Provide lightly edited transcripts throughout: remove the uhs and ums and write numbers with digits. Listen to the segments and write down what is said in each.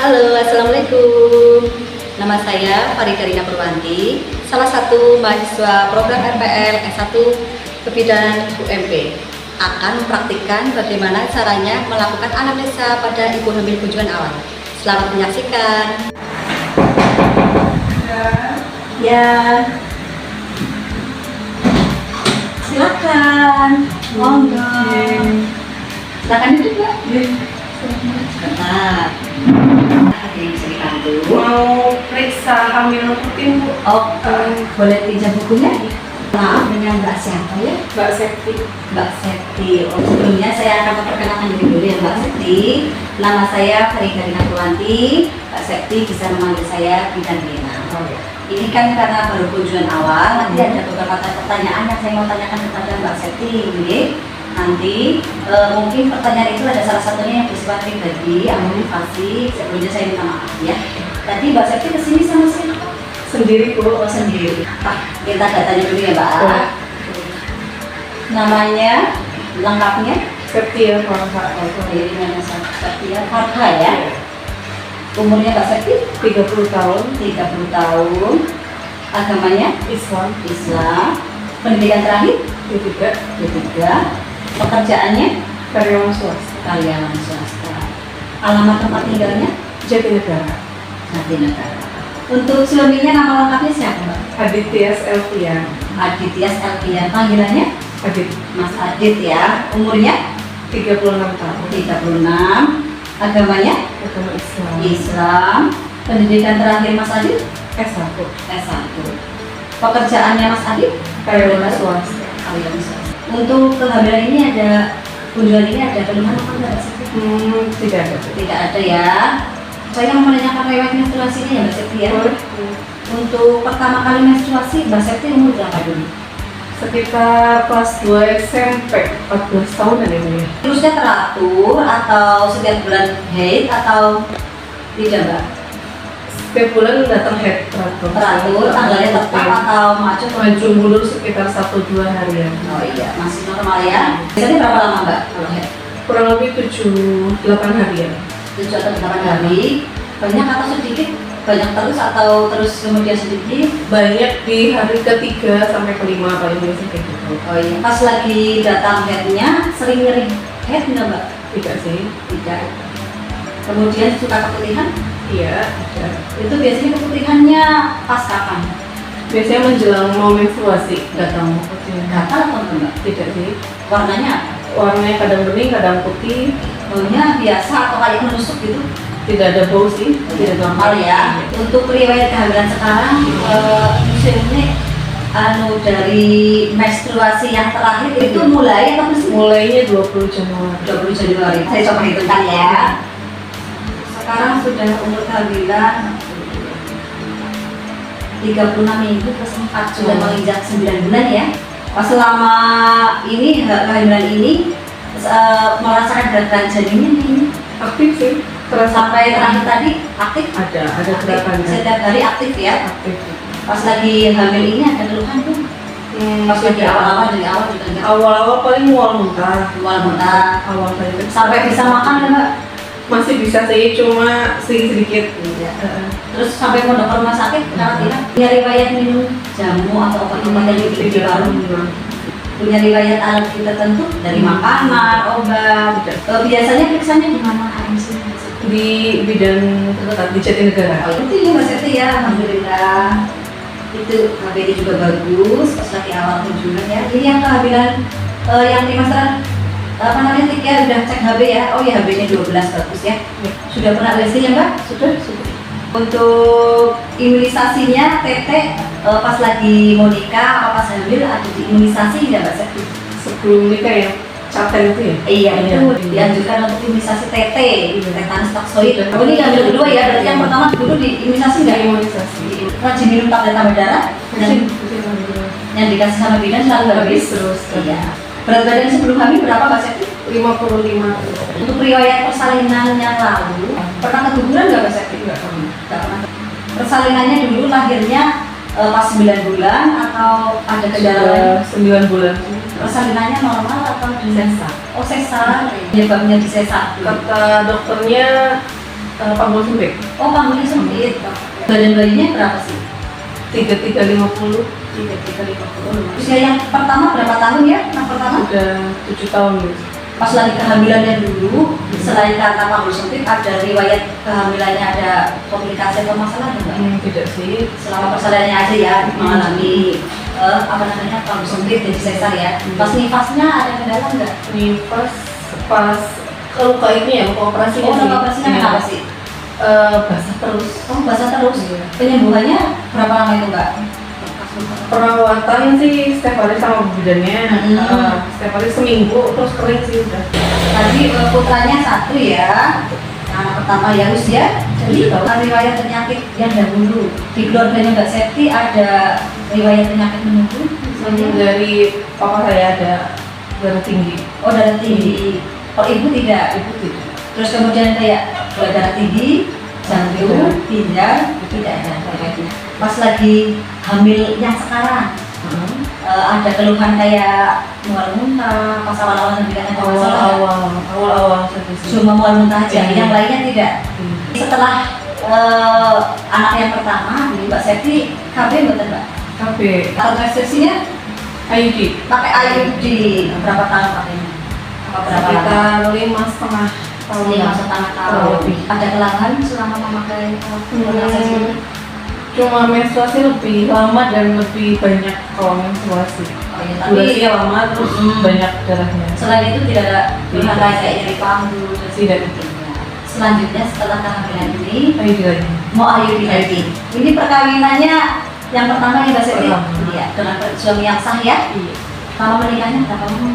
Halo, Assalamualaikum. Nama saya Farida Rina Purwanti, salah satu mahasiswa program RPL S1 Kebidanan UMP. Akan mempraktikkan bagaimana caranya melakukan anamnesa pada ibu hamil kunjungan awal. Selamat menyaksikan. Ya, silakan. Monggo. Silakan duduk, Mbak. Sebentar. Bisa dibantu. Mau periksa hamil rutin, Bu? Boleh pinjam bukunya? Maaf, dengan Mbak siapa ya? Mbak Septi. Mbak Septi. Sebelumnya saya akan memperkenalkan diri dulu ya Mbak Septi. Nama saya Farida Rina Purwanti. Mbak Septi bisa memanggil saya Bidan Rina. Ini kan karena baru kunjungan awal, nanti ada beberapa pertanyaan yang saya mau tanyakan kepada Mbak Septi. Nanti mungkin pertanyaan itu ada salah satunya yang bersifat pribadi, yang motivasi. Sebelumnya saya minta maaf ya. Tadi Mbak Septi kesini sama siapa? Sendiri, Bu. Oh, sendiri. Minta datanya dulu ya Mbak. Namanya, lengkapnya? Septi Farha. Jadi nama Septia Farha ya. Umurnya Mbak Septi? 30 tahun. 30 tahun. Agamanya? Islam. Islam. Pendidikan terakhir? D3. D3. Pekerjaannya? Karyawan swasta. Karyawan swasta. Alamat tempat tinggalnya? Jatinegara. Jatinegara. Untuk suaminya nama lengkapnya siapa Mbak? Aditya Elvian. Aditya Elvian. Panggilannya? Adit. Mas Adit ya. Umurnya? 36 tahun. 36. Agamanya? Agama Islam. Islam. Pendidikan terakhir Mas Adit? S1. S1. Pekerjaannya Mas Adit? Karyawan swasta. Karyawan swasta. Untuk kehamilan ini ada kunjungan ini ada keluhan apa enggak sih? Tidak ada. Tidak ada ya. Saya mau menanyakan riwayat menstruasinya ya Mbak Septi ya. Untuk pertama kali menstruasi Mbak Septi umur berapa dulu? Sekitar kelas 2 SMP, 14 tahun ya, Bu. Terusnya teratur atau setiap bulan haid atau tidak Mbak? Setiap bulan datang head teratur. Teratur, tanggalnya tetap atau macet? Maju mundur sekitar 1-2 harian. Oh iya, masih normal ya. Biasanya berapa lama Mbak kalau haid? Kurang lebih 7-8 harian. 7 atau 8 hari. Banyak atau sedikit? Banyak terus atau terus kemudian sedikit? Banyak di hari ketiga sampai kelima paling biasa kayak gitu. Oh iya. Pas lagi datang headnya sering nyeri head nggak Mbak? Tidak sih. Tidak. Kemudian suka keputihan? Iya, ada. Itu biasanya keputihannya pas kapan? Biasanya menjelang mau menstruasi datang putih. Gatal atau enggak Mbak? Tidak sih. Warnanya apa? Warnanya kadang bening, kadang putih. Baunya biasa atau kayak menusuk gitu? Tidak ada bau sih. Tidak normal ya. Untuk riwayat kehamilan sekarang, ini dari menstruasi yang terakhir itu mulai atau masih? Mulainya 20 Januari. 20 Januari. Saya coba hitungkan ya. Sekarang sudah umur kehamilan 36 minggu plus 4 sudah menginjak 9 bulan ya. Pas selama ini kehamilan ini merasakan gerakan janinnya ini Aktif sih. sampai terakhir tadi aktif? Ada gerakan. Setiap hari aktif ya. Aktif. Pas lagi hamil ini ada keluhan tuh? Pas lagi awal-awal dari awal juga enggak? Awal-awal paling mual muntah. Mual muntah. Awal kali. Sampai bisa makan ya Mbak? Masih bisa sih, cuma sedikit-sedikit. Iya. Terus sampai mau ke rumah sakit karantina? Punya riwayat minum jamu atau obat-obatan yang baru? Punya riwayat alergi tertentu dari makanan, obat? Biasanya periksanya di mana sih? Di bidan terdekat di Jatinegara. Oh itu ya Mbak Septi ya, alhamdulillah. Itu HB juga bagus, pas lagi awal kunjungan ya. Ini yang kehamilan yang trimester apa namanya ya udah cek HB ya. Oh ya HB-nya 12 bagus ya. Sudah pernah WC ya Mbak? Sudah. Untuk imunisasinya TT pas lagi mau nikah apa pas hamil ada diimunisasi nggak Mbak Septi? Sebelum nikah ya, caten itu ya? Iya itu dianjurkan untuk imunisasi TT, tetanus toksoid. Oh ini yang kedua ya, berarti yang pertama dulu diimunisasi nggak? Imunisasi. Rajin minum tablet tambah darah yang dikasih sama bidan selalu habis terus. Iya. Berat badan sebelum hamil berapa Mbak Septi? 55. Untuk riwayat persalinan yang lalu pernah keguguran nggak Mbak Septi? Enggak pernah. Nggak pernah. Persalinannya dulu lahirnya pas 9 bulan atau ada kendala? 9 bulan. Persalinannya normal atau sesar? Oh sesar. Penyebabnya di sesar. Kata dokternya Panggul sempit. Oh, panggulnya sempit. Badan bayinya berapa sih? 3350. 3350. Usia yang pertama berapa tahun ya? Yang pertama? Udah 7 tahun gitu. Pas lagi kehamilannya dulu, selain karena panggul sempit, ada riwayat kehamilannya ada komplikasi atau masalah enggak? Tidak sih. Selama persalinannya aja ya mengalami panggul sempit jadi sesar ya. Pas nifasnya ada kendala enggak? Nifas pas luka ini ya, luka operasinya Oh, sih. nama operasinya kenapa sih? Basah terus. Oh, basah terus. Iya. Penyembuhannya berapa lama itu mbak? Perawatan sih setiap hari sama bidannya. Setiap hari seminggu terus kering sih udah. Tadi putranya satu ya. Anak pertama ya usia. Jadi riwayat penyakit yang dahulu di keluarganya Mbak Septi ada riwayat penyakit menunggu. Dari papa saya ada darah tinggi. Oh, darah tinggi. Oh, ibu tidak. Ibu tidak. Terus kemudian kayak gula darah tinggi, jantung, ginjal, tidak ada riwayatnya. Pas lagi hamil yang sekarang, ada keluhan kayak mual muntah, pas awal-awal hamilnya ada masalah nggak? Awal-awal Cuma mual muntah aja, Iya. yang lainnya tidak. Setelah anak yang pertama, Mbak Septi KB betul Mbak? KB Kontrasepsinya IUD pakai IUD berapa tahun pakainya? Apa berapa lama? sekitar 5,5 tahun. 5,5 tahun. Lebih. Ada keluhan selama memakai kontrasepsi ini? Cuma menstruasi lebih lama dan lebih banyak kalau menstruasi. Oh iya, Durasinya tapi lama terus banyak darahnya. selain itu tidak ada keluhan Tidak. lain kayak nyeri panggul dan Tidak. sebagainya. Selanjutnya setelah kehamilan ini IUD lagi. mau IUD lagi. Ini perkawinannya yang pertama ya Mbak Siti? Pertama. Iya, dengan suami yang sah ya. Iya. Lama menikahnya berapa lama?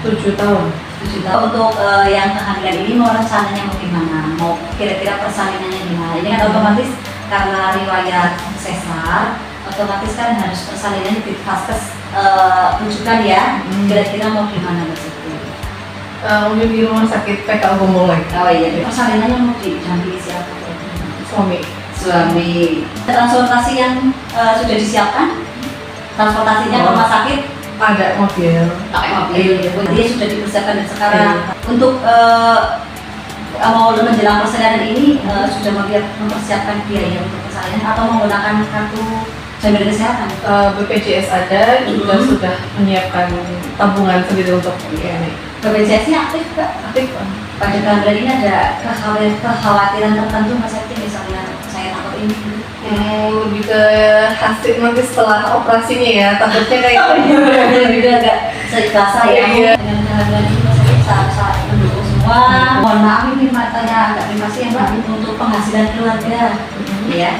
7 tahun. 7 tahun. Untuk yang kehamilan ini mau rencananya mau gimana? Mau kira-kira persalinannya gimana? Ini kan otomatis karena riwayat sesar, otomatis kan harus persalinan di vaskes rujukan ya. Kira-kira mau gimana Mbak Siti? Mungkin di rumah sakit PK Gombolek. Oh iya, persalinannya mau didampingi siapa? Suami. Suami. Transportasi yang sudah disiapkan? Transportasinya ke rumah sakit? Ada mobil. Pakai mobil. Dia sudah dipersiapkan dari sekarang. Iya. Untuk mau menjelang persalinan ini sudah mempersiapkan biaya untuk persalinan atau menggunakan kartu jaminan kesehatan? BPJS ada, juga sudah menyiapkan tabungan sendiri untuk ini. BPJS-nya aktif Kak? Aktif. Pada kehamilan ini ada kekhawatiran tertentu Mas Septi, misalnya saya takut ini. Lebih ke hasil nanti setelah operasinya ya, takutnya kayak Juga agak seikhlas ya. Iya. Dengan kehamilan ini Mas Septi sangat mendukung semua. Mohon maaf ini matanya agak privasi ya Mbak untuk penghasilan keluarga. Ya.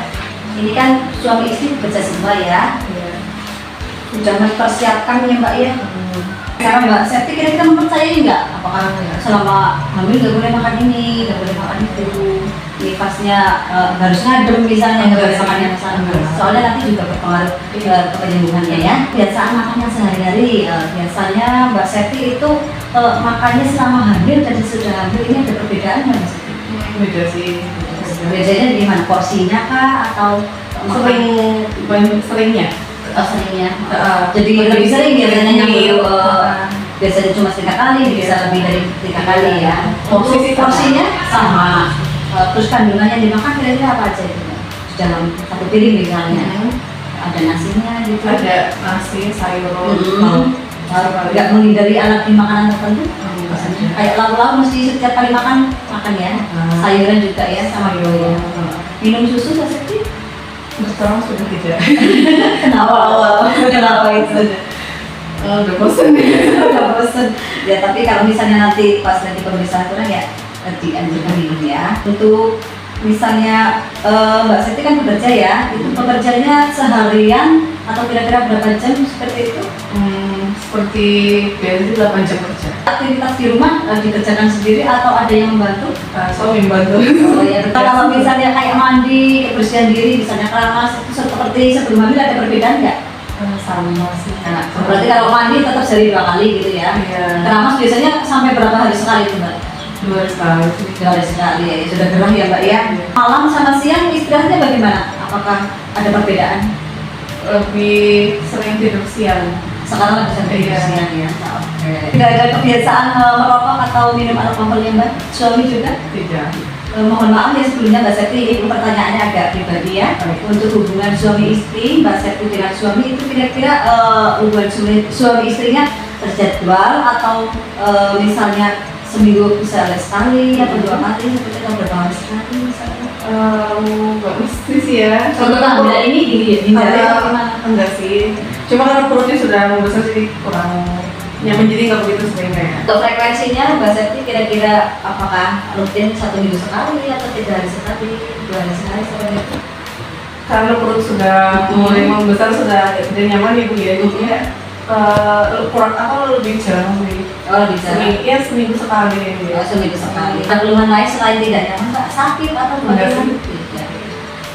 Ini kan suami istri bekerja semua ya. Sudah mempersiapkan ya Mbak ya. Sekarang Mbak Septi kira-kira mempercayai nggak? Apakah selama hamil nggak boleh makan ini, nggak boleh makan itu, nifasnya harus ngadem misalnya, nggak boleh makan yang sama. Soalnya nanti juga berpengaruh ke penyembuhannya ya. Kebiasaan makannya sehari-hari, biasanya Mbak Septi itu makannya selama hamil dan sesudah hamil ini ada perbedaan nggak Mbak Septi? beda sih. Bedanya di mana? Porsinya kah atau Seringnya. seringnya? Jadi lebih sering biasanya nyambung biasanya cuma 3 kali, bisa lebih dari 3 kali ya. Porsinya sama. Terus kandungannya dimakan kira-kira apa aja itu? Di dalam satu piring misalnya. Ada nasinya gitu. Ada nasi, sayur, Nggak menghindari alat di makanan tertentu. Kayak lauk-lauk mesti setiap kali makan ya. Sayuran juga ya sama ya. Minum susu nggak sedih? sekarang sudah tidak. Kenapa itu? Udah bosan. Udah bosen. Ya tapi kalau misalnya nanti pas nanti pemeriksaan kurang ya dianjurkan minum ya. Untuk misalnya Mbak Septi kan bekerja ya, itu pekerjanya seharian atau kira-kira berapa jam seperti itu? Seperti biasa 8 jam kerja. Aktivitas di rumah dikerjakan sendiri atau ada yang membantu? Suami membantu. Oh ya, kalau misalnya kayak mandi, kebersihan diri, misalnya keramas, itu seperti sebelum hamil ada perbedaan nggak? Sama sih. Nah, berarti kalau mandi tetap sehari 2 kali gitu ya? Iya. Keramas biasanya sampai berapa hari sekali tuh Mbak? 2 hari sekali. 2 hari sekali ya, sudah gerah ya Mbak ya? Malam sama siang istirahatnya bagaimana? Apakah ada perbedaan? Lebih sering tidur siang. Sekarang lebih sampai Iya. siang ya? Oke. Tidak ada kebiasaan merokok atau minum alkohol ya Mbak? Suami juga? Tidak. Mohon maaf ya sebelumnya Mbak Septi, ini pertanyaannya agak pribadi ya. Untuk hubungan suami istri, Mbak Septi dengan suami itu kira-kira hubungan suami istrinya terjadwal atau misalnya seminggu bisa sekali atau 2 kali seperti atau berapa hari sekali misalnya? Nggak mesti sih ya. Contoh ambil ini dihindari atau gimana? Enggak sih. Cuma karena perutnya sudah membesar jadi kurang nyaman, jadi nggak begitu sering kayak. Untuk frekuensinya Mbak Septi kira-kira apakah rutin 1 minggu sekali atau 3 hari sekali, 2 hari sekali seperti itu? Karena perut sudah mulai membesar, sudah tidak nyaman ibu ya, jadinya kurang lebih jarang sih. Oh bisa. Seminggu sekali ya. Oh, seminggu sekali. Keluhan lain selain tidak nyaman, Mbak, sakit atau Enggak bagaimana? Tidak.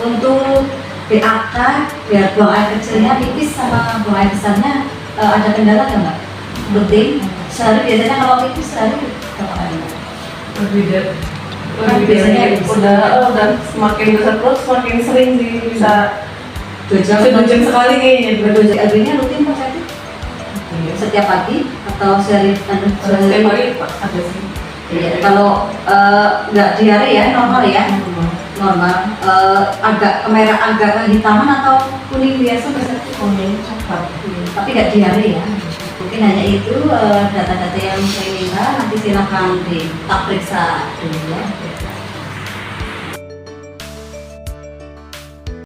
Untuk BAK, biar buang air kecilnya pipis sama buang air besarnya ada kendala nggak Mbak? Rutin? Sehari biasanya kalau pipis sehari berapa kali Mbak? Lebih Biasanya udah semakin besar perut semakin sering sih, bisa 2 jam. 2 jam sekali kayaknya. 2 jam. Airnya rutin Pak Seti? Setiap pagi atau sehari? Setiap hari ada sih. Iya, kalau nggak diare ya, normal ya? Normal. Agak kemerah, agak kehitaman atau kuning biasa Pak Seti? Kuning coklat. Tapi nggak diare ya. Mungkin hanya itu data-data yang saya minta, nanti silakan kita periksa dulu ya.